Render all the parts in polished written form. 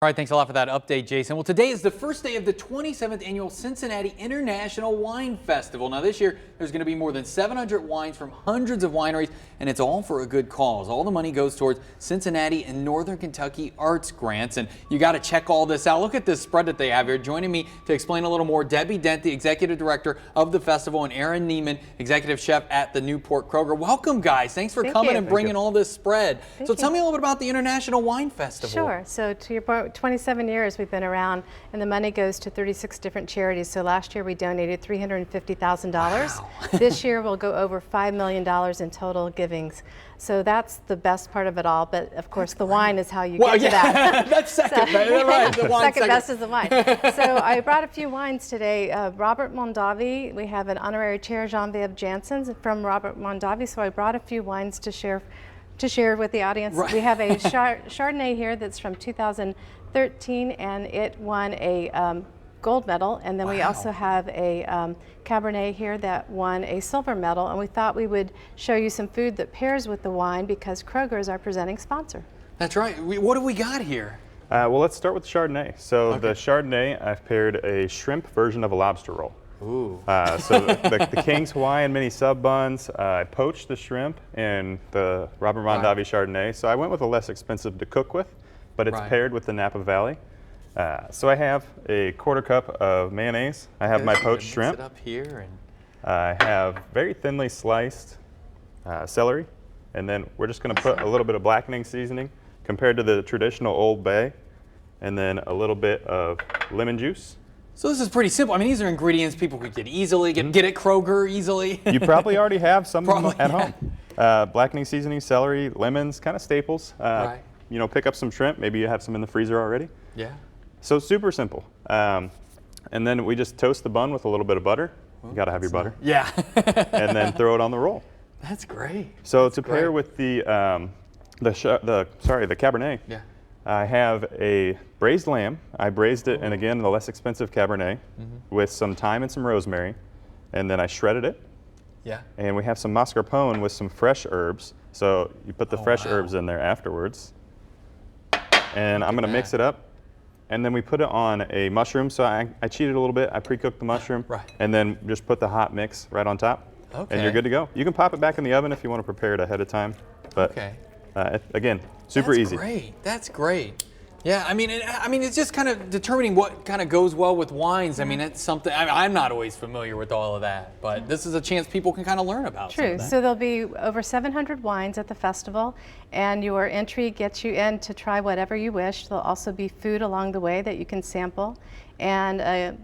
All right, thanks a lot for that update, Jason. Well, today is the first day of the 27th annual Cincinnati International Wine Festival. Now, this year, there's going to be more than 700 wines from hundreds of wineries, and it's all for a good cause. All the money goes towards Cincinnati and Northern Kentucky arts grants, and you got to check all this out. Look at this spread that they have here. Joining me to explain a little more, Debbie Dent, the executive director of the festival, and Aaron Neiman, executive chef at the Newport Kroger. Welcome, guys. Thanks for coming and bringing all this spread. So tell me a little bit about the International Wine Festival. Sure. So to your point, 27 years we've been around, and the money goes to 36 different charities. So last year we donated $350,000. Wow. This year we'll go over $5 million in total givings. So that's the best part of it all. But of course, the wine is how you get to that. That's second, right? The wine second best is the wine. So I brought a few wines today. Robert Mondavi, we have an honorary chair, Genevieve Janssen, from Robert Mondavi. So I brought a few wines to share with the audience. Right. We have a Chardonnay here that's from 2013, and it won a gold medal. And then we also have a Cabernet here that won a silver medal. And we thought we would show you some food that pairs with the wine because Kroger is our presenting sponsor. That's right. What do we got here? Well, let's start with Chardonnay. So the Chardonnay, I've paired a shrimp version of a lobster roll. Ooh. So the King's Hawaiian mini sub buns, I poached the shrimp in the Robert Mondavi Chardonnay. So I went with a less expensive to cook with, but it's paired with the Napa Valley. So I have a quarter cup of mayonnaise. I have my poached shrimp. Mix it up here, and I have very thinly sliced celery, and then we're just going to put a little bit of blackening seasoning compared to the traditional Old Bay, and then a little bit of lemon juice. So this is pretty simple. I mean, these are ingredients people could get easily, get at Kroger easily. You probably already have some of them at home. Blackening seasoning, celery, lemons, kind of staples. You know, pick up some shrimp. Maybe you have some in the freezer already. Yeah. So super simple. And then we just toast the bun with a little bit of butter. You got to have your butter. Yeah. And then throw it on the roll. That's great. So to pair with the Cabernet. Yeah. I have a braised lamb. I braised it, and again, the less expensive Cabernet, with some thyme and some rosemary, and then I shredded it. Yeah. And we have some mascarpone with some fresh herbs. So you put the fresh herbs in there afterwards. And I'm going to mix it up. And then we put it on a mushroom. So I cheated a little bit. I pre-cooked the mushroom. And then just put the hot mix right on top. Okay. And you're good to go. You can pop it back in the oven if you want to prepare it ahead of time. But again, super easy. That's great. That's great. Yeah, I mean, it's just kind of determining what kind of goes well with wines. I mean, it's something, I'm not always familiar with all of that, but this is a chance people can kind of learn about. True. So there'll be over 700 wines at the festival, and your entry gets you in to try whatever you wish. There'll also be food along the way that you can sample. And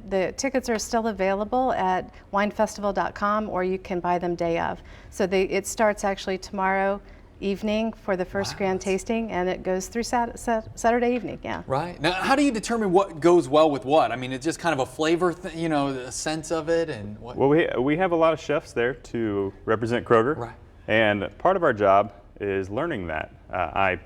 the tickets are still available at winefestival.com, or you can buy them day of. So it starts actually tomorrow evening for the first grand tasting, and it goes through Saturday evening. Yeah. Right. Now, how do you determine what goes well with what? I mean, it's just kind of a flavor, you know, the sense of it, and what? Well, we have a lot of chefs there to represent Kroger. Right. And part of our job is learning that. I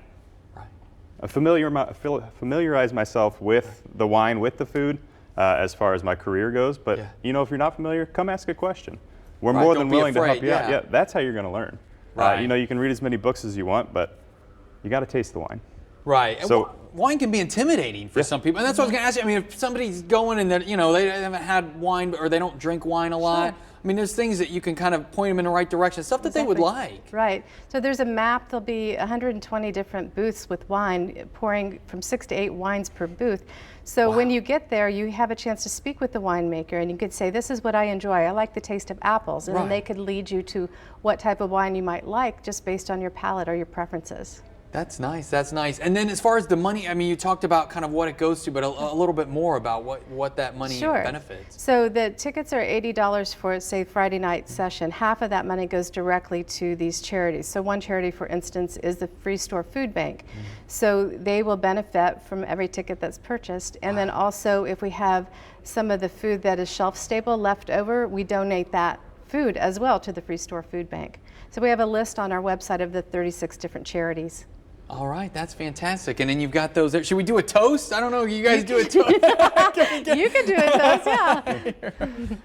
familiarize myself with the wine, with the food, as far as my career goes. But you know, if you're not familiar, come ask a question. We're more than willing to help you out. Yeah, that's how you're going to learn. You know, you can read as many books as you want, but you got to taste the wine. Right. So wine can be intimidating for some people, and that's what I was going to ask you. I mean, if somebody's going and they haven't had wine or they don't drink wine a lot. I mean, there's things that you can kind of point them in the right direction, stuff that they would like. Right. So there's a map. There'll be 120 different booths with wine, pouring from 6 to 8 wines per booth. So when you get there, you have a chance to speak with the winemaker, and you could say, this is what I enjoy. I like the taste of apples. And then they could lead you to what type of wine you might like just based on your palate or your preferences. That's nice. That's nice. And then as far as the money, I mean, you talked about kind of what it goes to, but a little bit more about what that money benefits. So the tickets are $80 for, say, Friday night session. Half of that money goes directly to these charities. So one charity, for instance, is the Free Store Food Bank. So they will benefit from every ticket that's purchased. And then also, if we have some of the food that is shelf stable left over, we donate that food as well to the Free Store Food Bank. So we have a list on our website of the 36 different charities. All right, that's fantastic. And then you've got those there. Should we do a toast? I don't know. You guys do a toast? You can do a toast,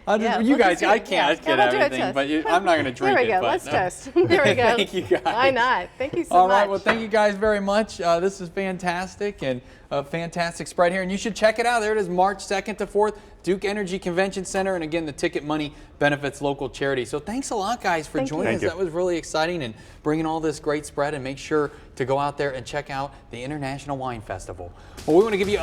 yeah. You guys, I can't get everything, but I'm not going to drink it. There we go. Let's toast. There we go. Thank you, guys. Why not? Thank you so much. All right. Well, thank you guys very much. This is fantastic. And a fantastic spread here, and you should check it out. There it is, March 2nd to 4th, Duke Energy Convention Center, and again, the ticket money benefits local charities. So thanks a lot, guys, for joining us. That was really exciting and bringing all this great spread, and make sure to go out there and check out the International Wine Festival. Well, we want to give you